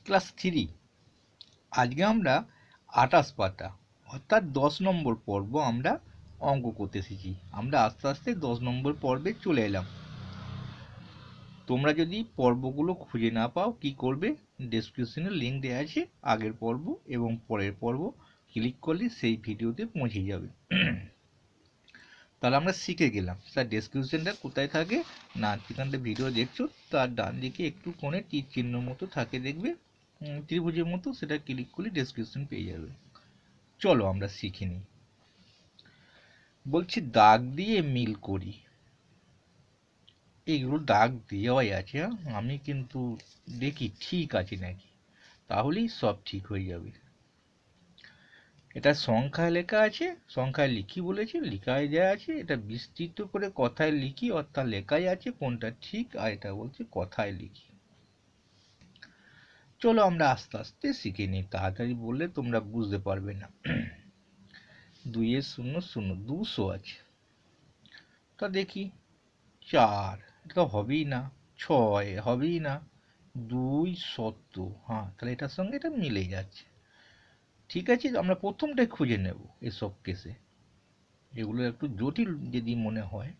Class 3 আজকে আমরা 28 পাতা অর্থাৎ 10 নম্বর পর্ব আমরা অঙ্ক করতে শিখি। আমরা আস্তে আস্তে 10 নম্বর পর্বে চলে এলাম। তোমরা যদি পর্বগুলো খুঁজে না পাও কি করবে, ডেসক্রিপশনে লিঙ্ক দেওয়া আছে আগের পর্ব এবং পরের পর্ব, ক্লিক করলে সেই ভিডিওতে পৌঁছে যাবে। তাহলে আমরা শিখে গেলাম। স্যার ডেসক্রিপশনটা কোথায় থাকে না, যেখানটা ভিডিও দেখছো তার ডান দিকে একটু কোণে তীর চিহ্ন মতো থাকে, দেখবে ত্রিভুজের মতো, সেটা ক্লিক করলে ডেসক্রিপশন পেয়ে যাবে। চলো আমরা শিখে নিই। বলছি দাগ দিয়ে মিল করি। এইগুলো দাগ দেওয়াই আছে, আমি কিন্তু দেখি ঠিক আছে নাকি, তাহলেই সব ঠিক হয়ে যাবে। এটা সংখ্যায় লেখা আছে, সংখ্যায় লিখি বলেছে, লেখায় দেওয়া আছে। এটা বিস্তৃত করে কথায় লিখি অর্থাৎ লেখায় আছে কোনটা ঠিক, আর এটা বলছে কথায় লিখি। চলো আমরা আস্তে আস্তে শিখে নিই, তাড়াতাড়ি বললে তোমরা বুঝতে পারবে না। 2 এর 0 0 200 আছে, তা দেখি 4, এটা তো হবেই না। 6 হবেই না। 200, হ্যাঁ তাহলে এটার সঙ্গে এটা মিলে যাচ্ছে। ঠিক আছে, আমরা প্রথমটাই খুঁজে নেব। এসব কেসে এগুলো একটু জটিল যদি মনে হয়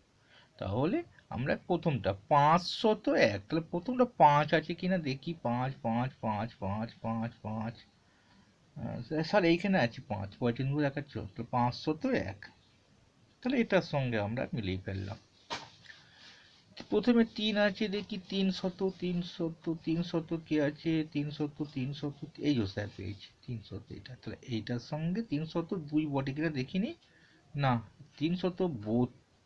তাহলে আমরা প্রথমটা 501, তাহলে প্রথমটা 5 আছে কিনা দেখি। 5 5 5 5 5 5, স্যার এইখানে আছে 5, পঁয়ত্রিশ দেখাচ্ছ, তাহলে 501, তাহলে এটার সঙ্গে আমরা মিলিয়ে ফেললাম। প্রথমে 3 আছে, দেখি 300 300 300 কি আছে, 300 300, এই যে স্যার পেয়েছি 300, এটা তাহলে এইটার সঙ্গে 302 বটে কিনা দেখিনি। না, 300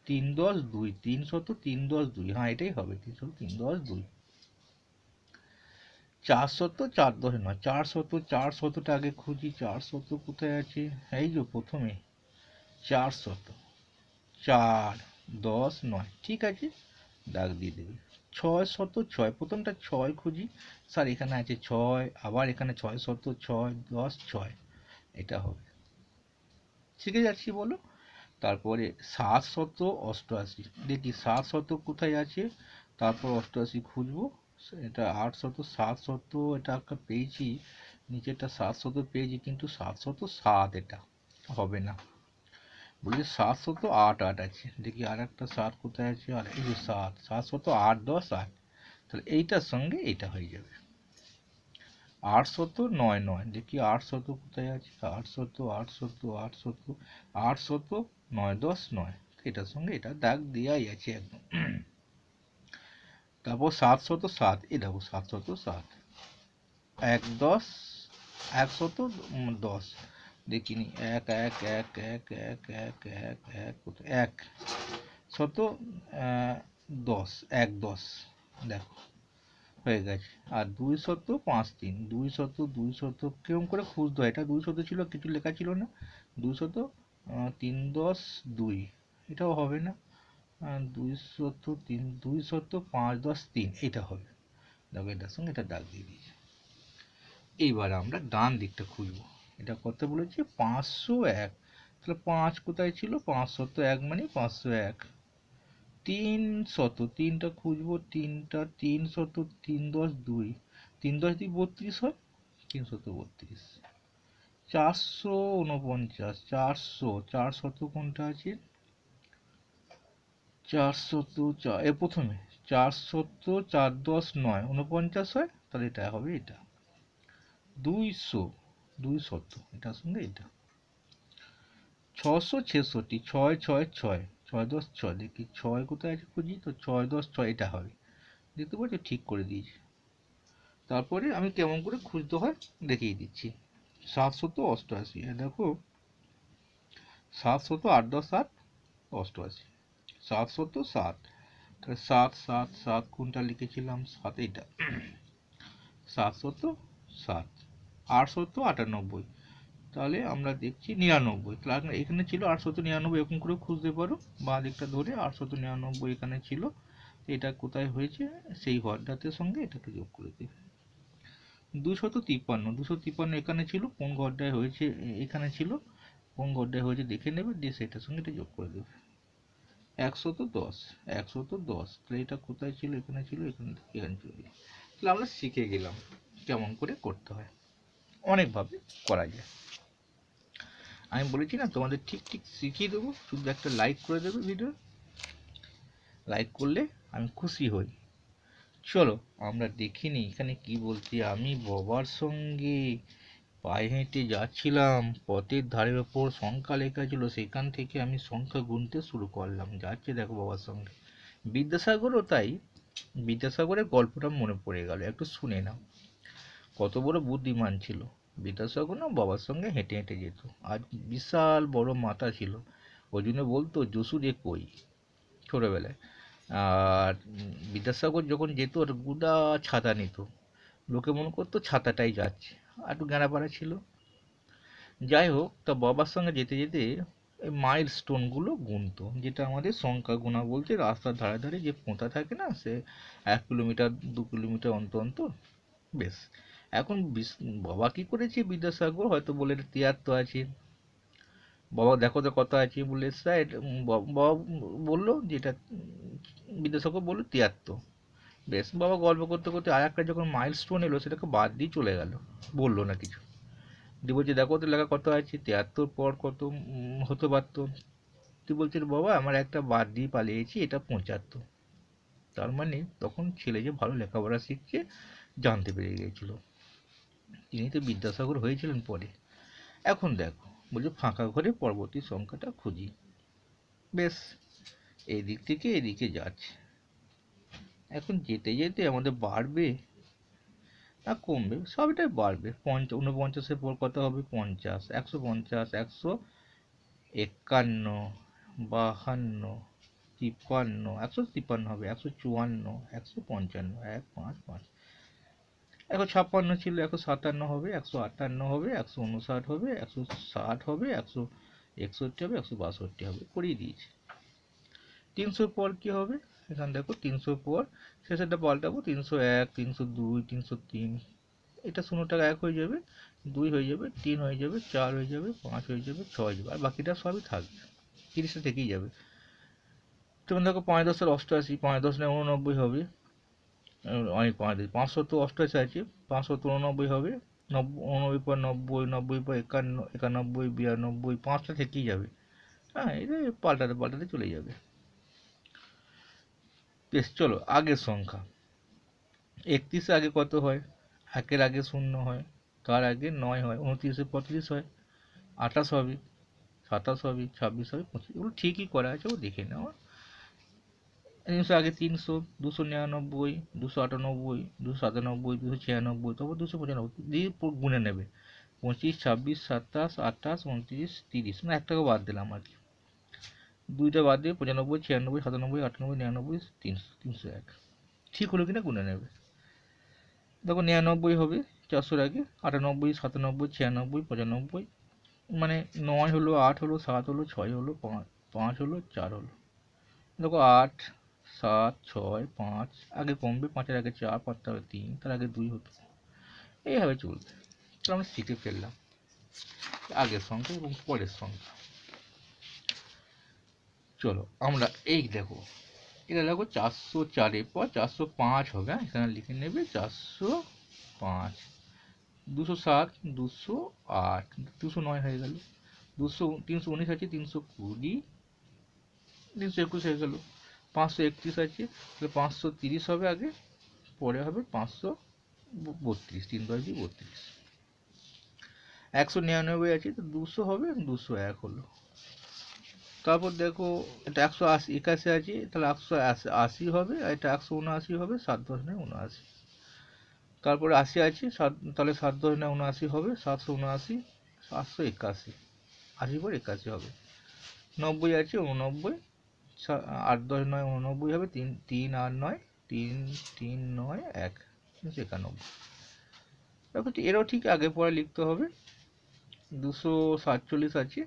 3 10 2, 300 3 10 2, হ্যাঁ এটাই হবে, 300 3 10 2। 400 4 10 নয়, 400টা আগে খুঁজি। 400 কোথায় আছে, এই যে প্রথমে 400, 4 10 9, ঠিক আছে, দাগ দিয়ে দেবে। 606, প্রথমটা 6 খুঁজি। স্যার এখানে আছে 6, আবার এখানে 600 6 10 6, এটা হবে। শিখে যাচ্ছি বলো। তারপরে 788, দেখি 700 কোথায় আছে, তারপর 88 খুঁজবো। এটা 800 700, এটা একটা পেয়েছি, নিচেরটা 700 পেয়েছি, কিন্তু 707 এটা হবে না। বলছি 708 আছে, দেখি আর একটা 7 কোথায় আছে, আর এই যে 708 10 8, তাহলে এইটার সঙ্গে এইটা হয়ে যাবে। 809, দেখি 800 কোথায় আছে, 800 9 10 9, এটার সঙ্গে এটা দাগ দেওয়াই আছে একদম। তারপর 707, এই দেখো 707, 1 10 110, দেখিনি 1 1 1 1 1 1 1 1 কোথায় 1 শত 10 1 10, দেখো হয়ে গেছে। আর 200 5 3, 200 কিরকম করে খুঁজতে হয়, এটা 200 ছিল, কিছু লেখা ছিল না। 200 3 10 2, এটাও হবে না। 200 3 200 5 10 3, এটা হবে। দেখো এটার সঙ্গে এটা দাগ দিয়ে দিয়েছি। এইবার আমরা ডান দিকটা খুঁজবো। এটা কত বলেছি, 501, তাহলে 5 কোথায় ছিল, 501 মানে 501। 300, 3টা খুঁজবো, 3টা 300 3 10 2, 3 10 দিয়ে 32 হয়, 332। 449, 400 কোনটা আছে, 400 এ প্রথমে 400 4 10 9 49 হয়, তাহলে এটা হবে এটা। 200 এটার সঙ্গে এটা। 666, 6 6 6 6 10 6, দেখি 6 কোথায় আছে খুঁজি, তো 6 10 6, এটা হবে। দেখতে পাচ্ছ ঠিক করে দিয়েছি। তারপরে আমি কেমন করে খুঁজতে হয় দেখিয়ে দিচ্ছি। 788, দেখো 700 8 10 7 88, 707, তাহলে 7 7 7 কোনটা লিখেছিলাম, 7 এটা, 707। 898, তাহলে আমরা দেখছি 99, তাহলে এখানে ছিল 899, এরকম করে খুঁজতে পারো বাঁ দিকটা ধরে। 899 এখানে ছিল, এটা কোথায় হয়েছে, সেই ঘরটাতে সঙ্গে এটাকে যোগ করে দেবে। 253 এখানে ছিল, কোন ঘরটায় হয়েছে, এখানে ছিল, কোন ঘরটায় হয়েছে দেখে নেবে, দিয়ে সেটার সঙ্গে এটা যোগ করে দেবে। 110, তাহলে এটা কোথায় ছিল, এখানে ছিল, এখানে চলে গেছে। তাহলে আমরা শিখে গেলাম। কেমন করে করতে হয়, অনেকভাবে করা যায়। আমি বলেছি না তোমাদের ঠিক ঠিক শিখিয়ে দেবো, শুধু একটা লাইক করে দেবে, ভিডিও লাইক করলে আমি খুশি হই। চলো আমরা দেখিনি এখানে কি বলছি। আমি বাবার সঙ্গে পায়ে হেঁটে যাচ্ছিলাম, পথের ধারের ওপর সংখ্যা লেখা ছিল, সেখান থেকে আমি সংখ্যা গুনতে শুরু করলাম। যাচ্ছে দেখো বাবার সঙ্গে। বিদ্যাসাগরও তাই, বিদ্যাসাগরের গল্পটা মনে পড়ে গেল, একটু শুনে নাও। কত বড় বুদ্ধিমান ছিল বিদ্যাসাগর, না বাবার সঙ্গে হেঁটে হেঁটে যেত। আর বিশাল বড় মাথা ছিল, ওই জন্য বলতো জসু যে কই, ছোটবেলায়। আর বিদ্যাসাগর যখন যেত আর গুডা ছাতা নিত, লোকে মনে করতো ছাতাটাই যাচ্ছে, আর একটু গ্যাঁড়াপাড়া ছিল। যাই হোক, তা বাবার সঙ্গে যেতে যেতে এই মাইল স্টোনগুলো গুনতো, যেটা আমাদের সংখ্যা গোনা বলতে রাস্তার ধারে ধারে যে পোঁতা থাকে না, সে 1 কিলোমিটার 2 কিলোমিটার অন্তর অন্তর। বেশ, এখন বাবা কি করেছে, বিদ্যাসাগর হয়তো বলে 73 আছে, বাবা দেখো তো কত আছে, বলে স্যার বাবা বললো যেটা, বিদ্যাসাগর বললো 73। বেশ, বাবা গল্প করতে করতে আর একটা যখন মাইল স্টোন এলো সেটাকে বাদ দিয়ে চলে গেল, বললো না কিছু। দিয়ে বলছে দেখো তো লেখা কত আছে, 73 পর কত হতে পারতো। তুই বলছিস বাবা আমার একটা বাদ দিয়ে পালিয়েছি, এটা 75। তার মানে তখন ছেলে যে ভালো লেখাপড়া শিখছে জানতে পেরে গিয়েছিল। তিনি তো বিদ্যাসাগর হয়েছিলেন পরে। এখন দেখো, বলছে ফাঁকা ঘরে পরবর্তী সংখ্যাটা খুঁজি। বেশ, এই দিক থেকে এদিকে যাচ্ছে। এখন যেতে যেতে আমাদের বাড়বে না কমবে, সবটাই বাড়বে। 49-এর পর কত হবে, 50, 150, 151, 52, 53, 153 হবে, 154, 155, 155, 156 ছিল, 157 হবে, 158 হবে, 159 হবে, 160 হবে, 161 হবে, 162 হবে, করিয়ে দিয়েছি। 300 পর কি হবে, এখানে দেখো 300 পর শেষেরটা পাল্টাবো, 301, 302, 303, এটা 0 টাকা 1 হয়ে যাবে, 2 হয়ে যাবে, 3 হয়ে যাবে, 4 হয়ে যাবে, 5 হয়ে যাবে, 6 হয়ে যাবে, আর বাকিটা সবই থাকবে, 30টা থেকেই যাবে। তখন দেখো 5 10 88, 5 10 89 হবে, অনেক 588 আছে, 589 হবে, 89 পর 90, 90 পর 91, 91, 92, 5টা থেকেই যাবে। হ্যাঁ, এটা পাল্টাতে পাল্টাতে চলে যাবে। বেশ, চলো আগের সংখ্যা। 31 আগে কত হয়, 1-এর আগে 0 হয়, তার আগে 9 হয়, 29-এ 35 হয়, 28 হবে, 27 হবে, 26 হবে, 25, এগুলো ঠিকই করা আছে, ও দেখে নাও। 300 আগে 300, 299, 298, 297, 296, তারপর 295 দিয়ে গুনে নেবে। 25, 26, 27, 28, 29, 30, মানে একটাকে বাদ দিলাম আর কি, দুইটা বাদ দিয়ে 95, 96, 97, 98, 99, 300, 301। ঠিক হলো কিনা গুনে নেবে। দেখো 99 হবে 400-র আগে, 98, 97, 96, 95, মানে 9 হলো, 8 হলো, 7 হলো, 6 হলো, 5 হলো, 4 হলো। দেখো 8, 7, 6, 5, আগে কমবে, 5-এর আগে 4, 5 তার আগে 3, তার আগে 2 হতো, এইভাবে চলবে। তো আমরা শিখে ফেললাম আগের সংখ্যা এবং পরের সংখ্যা। চলো আমরা এই দেখো, এটা দেখো 404-এর পর 405 হবে, এখানে লিখে নেবে 405, 207, 208, 209 হয়ে গেল, 319 আছে, 320, 321 হয়ে গেল, 531 আছে, তাহলে 530 হবে আগে, পরে হবে 532, 3 10 32। 199 আছে, তো 200 হবে, 201 হলো। তারপর দেখো এটা 181 আছে, তাহলে 180 হবে, আর এটা 179 হবে, 7 10 79। তারপরে 80 আছে, তাহলে 7 10 79 হবে, 779, 781, 80 পর 81 হবে। 90 আছে, 89, 8 10 89 হবে, 3 3 8 9, 3 3 9 1, 91। দেখো এরাও ঠিক আগে পরে লিখতে হবে। 247 আছে,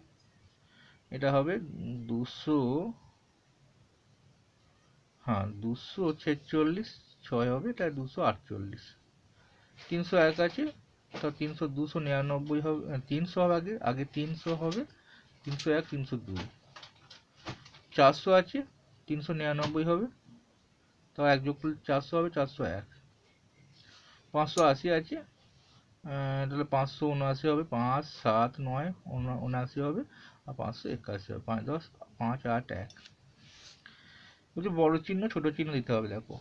এটা হবে 200, হ্যাঁ 246, 6 হবে, এটা 248। 301 আছে, তো 299 হবে, 300 হবে আগে, আগে 300 হবে, 301, 302। 400 আছে, 399 হবে, তো 1 যোগ করলে 400 হবে, 401। 580 আছে, তাহলে 579 হবে, 5 7 9 79 হবে, আর 581 হবে, 5 10 5 8 1। বলছি বড় চিহ্ন ছোট চিহ্ন দিতে হবে। দেখো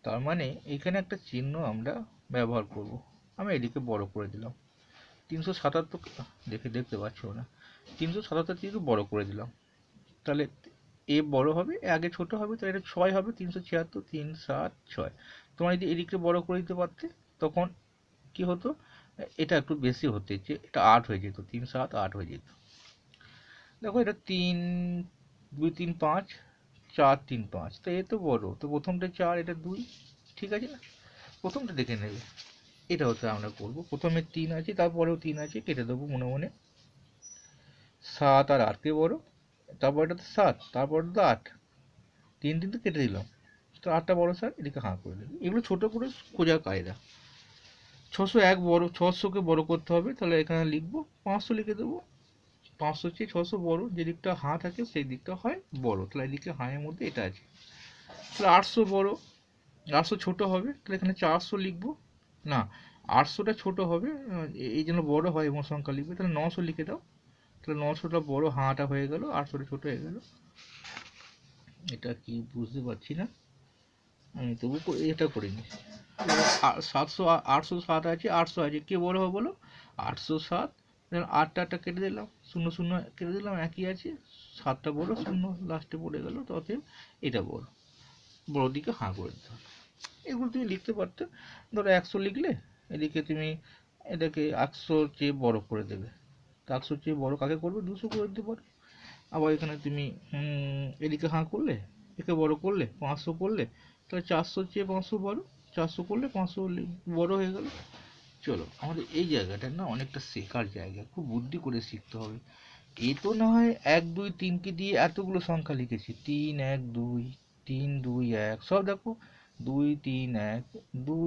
তার মানে এখানে একটা চিহ্ন আমরা ব্যবহার করব। আমি এদিকে বড় করে দিলাম 377, দেখতে পাচ্ছ না, 377 একটু বড় করে দিলাম। তাহলে এ বড় হবে, আগে ছোট হবে, তো এটা 6 হবে, 376 3 7 6। তোমার যদি এদিকে বড় করে দিতে পারতে তখন কি হতো, এটা একটু বেশি হতে, যে এটা 8 হয়ে যেত, 3 7 8 হয়ে যেত। দেখো এটা 3 2 3 5 4 3 5, তো এ তো বড়, তো প্রথমটা 4 এটা 2, ঠিক আছে না? প্রথমটা দেখে নেবে। এটা হচ্ছে আমরা করব, প্রথমে 3 আছে, তারপরেও 3 আছে, কেটে দেবো মনে মনে। 7 আর 8 কে বড়, তারপর এটা তো 7, তারপর তো 8, 3 3 তো কেটে দিলাম, তো 8টা বড় স্যার, এদিকে হাঁ করে দেবে। এগুলো ছোট করে খোঁজার কায়দা। 601 বড়, 600কে বড় করতে হবে, তাহলে এখানে লিখবো 500 লিখে দেবো। 500 চেয়ে 600 বড়, যে দিকটা হাঁ থাকে সেই দিকটা হয় বড়, তাহলে এদিকে হাঁয়ের মধ্যে এটা আছে। তাহলে 800 বড়, 800 ছোট হবে, তাহলে এখানে 400 লিখবো। না, 800টা ছোট হবে, এই জন্য বড় হয় এবং সংখ্যা লিখবে, তাহলে 900 লিখে দাও। তাহলে 900টা বড়, হাঁটা হয়ে গেল, 800টা ছোট হয়ে গেল। এটা কি বুঝতে পারছি না, আমি তবু এটা করিনি। 700 807 আছে, 800 আছে, কে বড় হবে বলো? 807। 8টা কেটে দিলাম, 0 0 কেটে দিলাম, একই আছে। 7টা বড়, 0 লাস্টে পড়ে গেল, তো অতএব এটা বড়। বড় দিকে হাঁ করে দিতে হবে। এগুলো তুমি লিখতে পারতে। ধরো 100 লিখলে, এদিকে তুমি এটাকে 100-র চেয়ে বড় করে দেবে। তো 100-র চেয়ে বড় কাকে করবে? 200 করে দিতে পারো। আবার এখানে তুমি এদিকে হাঁ করলে, একে বড় করলে, 500 করলে, তাহলে 400-র চেয়ে 500 বড়, 400 করলে 500 বড় হয়ে গেল। চলো, আমাদের এই জায়গাটা না অনেকটা শেখার জায়গা, খুব বুদ্ধি করে শিখতে হবে। এ তো না হয় 1 2 3কে দিয়ে এতগুলো সংখ্যা লিখেছি, 3 1 2 3 2 1, সব দেখো 2 3 1 2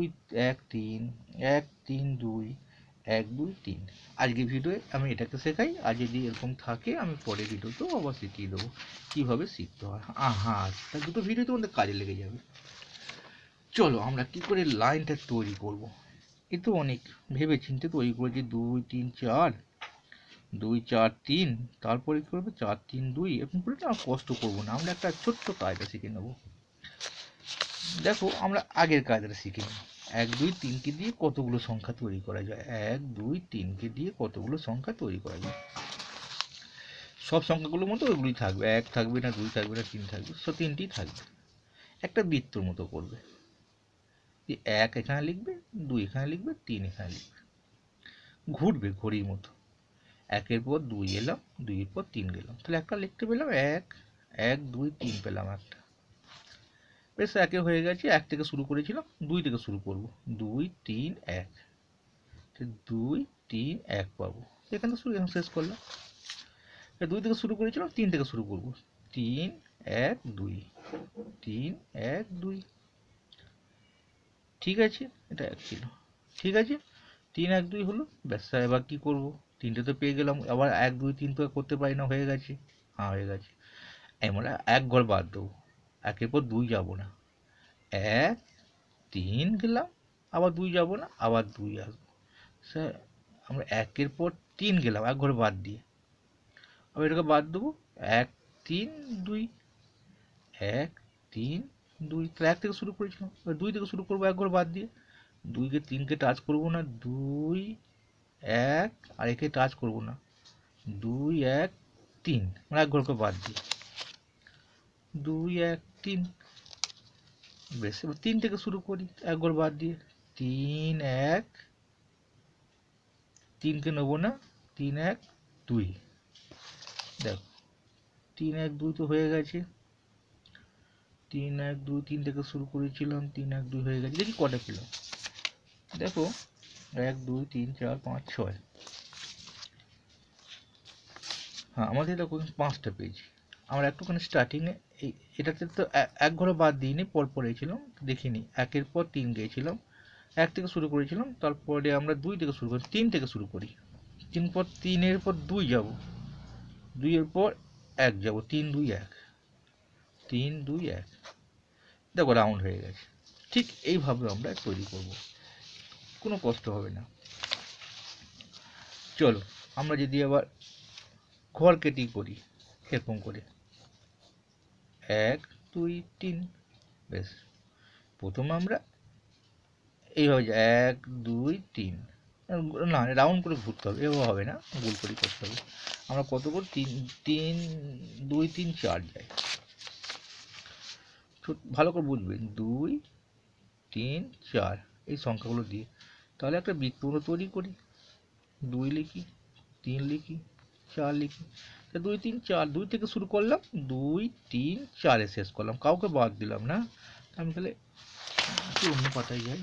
1 3 1 3 2 1 2 3। আজকে ভিডিওয়ে আমি এটাকে শেখাই, আর যদি এরকম থাকে আমি পরের ভিডিওতেও আবার শিখিয়ে দেবো কীভাবে শিখতে হয়। হ্যাঁ, তা দুটো ভিডিও তোমাদের কাজে লেগে যাবে। চলো আমরা কি করে লাইনটা তৈরি করব। এ তো অনেক ভেবে চিন্তে তৈরি করেছি, 2 3 4 2 4 3, তারপরে কি করবো 4 3 2, এরকম করে না কষ্ট করবো না, আমরা একটা ছোট্ট কায়দা শিখে নেবো। দেখো আমরা আগের কায়দাটা শিখে নিই। 1 2 3কে দিয়ে কতগুলো সংখ্যা তৈরি করা যায়, 1 2 3কে দিয়ে কতগুলো সংখ্যা তৈরি করা যায়। সব সংখ্যাগুলোর মতো ওইগুলোই থাকবে, 1 থাকবে না, 2 থাকবে না, 3 থাকবে, সব 3টিই থাকবে। একটা বৃত্তর মতো করবে, যে 1 এখানে লিখবে, 2 এখানে লিখবে, 3 এখানে লিখবে, ঘুরবে ঘড়ির মতো। 1-এর পর 2 এলাম, 2-এর পর 3 গেলাম, তাহলে একটা লিখতে পেলাম, 1 1 2 3 পেলাম একটা। বেশ, 1-এ হয়ে গেছে, 1 থেকে শুরু করেছিলাম, 2 থেকে শুরু করব, 2 3 1, 2 3 1 পাবো, এখান থেকে শুরু, এখন শেষ করলাম। 2 থেকে শুরু করেছিলাম, 3 থেকে শুরু করব, 3 1 2 3 1 2, ঠিক আছে, এটা 1 ছিল, ঠিক আছে, 3 1 2 হলো। ব্যাস, এবার কি করব, 3টে তো পেয়ে গেলাম, আবার 1 2 3 তো করতে পারি না, হয়ে গেছে, হ্যাঁ হয়ে গেছে। আমরা 1 ঘর বাদ দেবো, 1-এর পর 2 যাব না, 1 3 গেলাম, আবার 2 যাব না, আবার 2 আসবো। স্যার আমরা 1-এর পর 3 গেলাম, 1 ঘর বাদ দিয়ে, আবার এটাকে বাদ দেবো, 1 3 2, 1 3 2, তাহলে 1 থেকে শুরু করেছিলাম, এবার 2 থেকে শুরু করবো, 1 ঘর বাদ দিয়ে। 2-কে 3কে টাচ করবো না, 2 1, আর একে টাচ করবো না, 2 1 3, মানে 1 ঘরকে বাদ দিয়ে, 2 1 3। বেশ, এবার 3 থেকে শুরু করি, 1 ঘর বাদ দিয়ে, 3 1, 3কে নেবো না, 3 1 2, দেখো 3 1 2 তো হয়ে গেছে, 3 1 2 3 থেকে শুরু করেছিলাম, 3 1 2 হয়ে গেছে। দেখি কটা পেলাম, দেখো 1 2 3 4 5 6, হ্যাঁ আমাদের দেখো 5টা পেয়েছি। আমরা একটুখানি স্টার্টিংয়ে এটাতে তো 1 ঘরে বাদ দিইনি, পর পরেছিলাম, দেখিনি, 1-এর পর 3 গিয়েছিলাম, 1 থেকে শুরু করেছিলাম, তারপরে আমরা 2 থেকে শুরু করি, 3 থেকে শুরু করি, 3-এর পর 2 যাব, 2-এর পর 1 যাব, 3 2 1, 3 2 1, দেখো রাউন্ড হয়ে গেছে। ঠিক এইভাবে আমরা তৈরি করব, কোনো কষ্ট হবে না। চলো আমরা যদি আবার ঘর কেটে করি এরকম করে 1 2 3, বেশ প্রথমে আমরা এইভাবে 1 2 3, না রাউন্ড করে ঘুরতে হবে, এভাবে হবে না, গোল করে করতে হবে। আমরা কত করে 3 3 2 3 4 যাই, ভালো করে বুঝবেন 2 3 4 এই সংখ্যাগুলো দিয়ে তাহলে একটা বৃত্তগুলো তৈরি করি। 2 লিখি, 3 লিখি, 4 লিখি, 2 3 4, 2 থেকে শুরু করলাম, 2 3 4 এ শেষ করলাম, কাউকে বাদ দিলাম না। আমি তাহলে অন্য পাতায় যাই।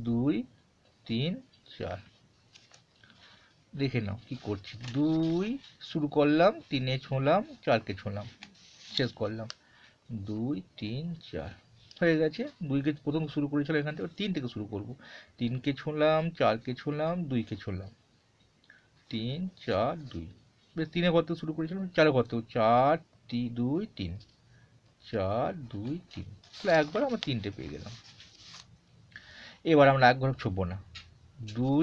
দুই তিন চার, দেখে নাও কি করছি। 2 শুরু করলাম, 3-এ ছোঁলাম, 4-কে ছোঁলাম, শেষ করলাম। 2 3 4 হয়ে গেছে। 2-কে প্রথম শুরু করেছিলাম এখান থেকে, 3 থেকে শুরু করব। 3-কে ছোঁলাম, 4-কে ছোঁলাম, 2-কে ছোঁলাম, 3 4 2। বেশ 3-এ ঘর থেকে শুরু করেছিলাম, 4-এ ঘর থেকে 4 2 3, 4 2 3, তাহলে একবার আমরা 3টে পেয়ে গেলাম। এবার আমরা এক ঘর ছোঁবো না, 2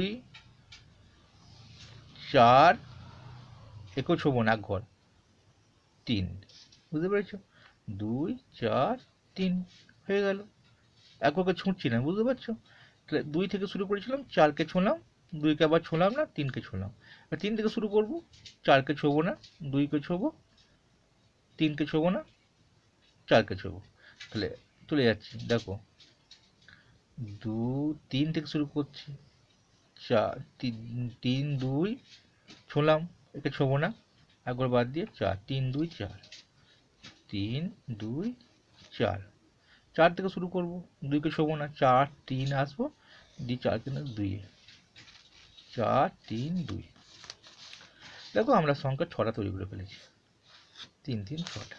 4 একেও ছোঁবো না, এক ঘর 3, বুঝতে পেরেছো? 2 4 3 হয়ে গেল, এক ঘরকে ছুঁচ্ছি না, বুঝতে পারছো? তাহলে 2 থেকে শুরু করেছিলাম, 4-কে ছোঁলাম, 2-কে আবার ছোঁলাম না, 3-কে ছোঁলাম। 3 থেকে শুরু করব, 4-কে ছোঁবো না, 2-কে ছোঁবো, 3-কে ছোঁবো না, 4-কে ছোঁবো, তাহলে চলে যাচ্ছি। দেখো 2 3 থেকে শুরু করছি, 4 3 2 ছোঁলাম, একে ছোঁবো না, একবার বাদ দিয়ে 4 3 2 4, 3 2 4, 4 থেকে শুরু করব, 2-কে ছোঁবো না, 4 3 আসবো, দিয়ে 4 3 2, 4 3 2। দেখো আমরা সংখ্যা 6টা তৈরি করে ফেলেছি, 3 3 6টা।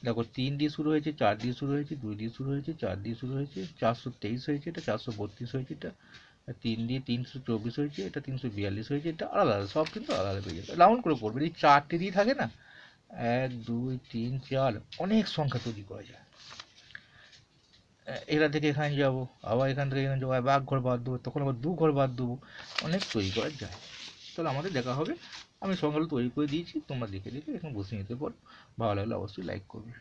দেখো 3 দিয়ে শুরু হয়েছে, 4 দিয়ে শুরু হয়েছে, 2 দিয়ে শুরু হয়েছে, 4 দিয়ে শুরু হয়েছে, 423 হয়েছে, এটা 432 হয়েছে, এটা 3 দিয়ে 324 হয়েছে, এটা 342 হয়েছে, এটা আলাদা আলাদা, সব কিন্তু আলাদা আলাদা পেয়ে যাবে। রাউন্ড করে করবে, এই 4টে দিয়ে থাকে না, 1 2 3 4, অনেক সংখ্যা তৈরি করা যায়। এখান থেকে এখানে যাবো, আবার এখান থেকে এখানে যাবো, আবার এক ঘর বাদ দেবো, তখন আবার 2 ঘর বাদ দেবো, অনেক তৈরি করা যায়। তাহলে আমাদের দেখা হবে। আমি সংখ্যাগুলো তৈরি করে দিয়েছি, তোমরা দেখে দেখে এখানে বসে নিতে পারো। ভালো লাগলে অবশ্যই লাইক করবে।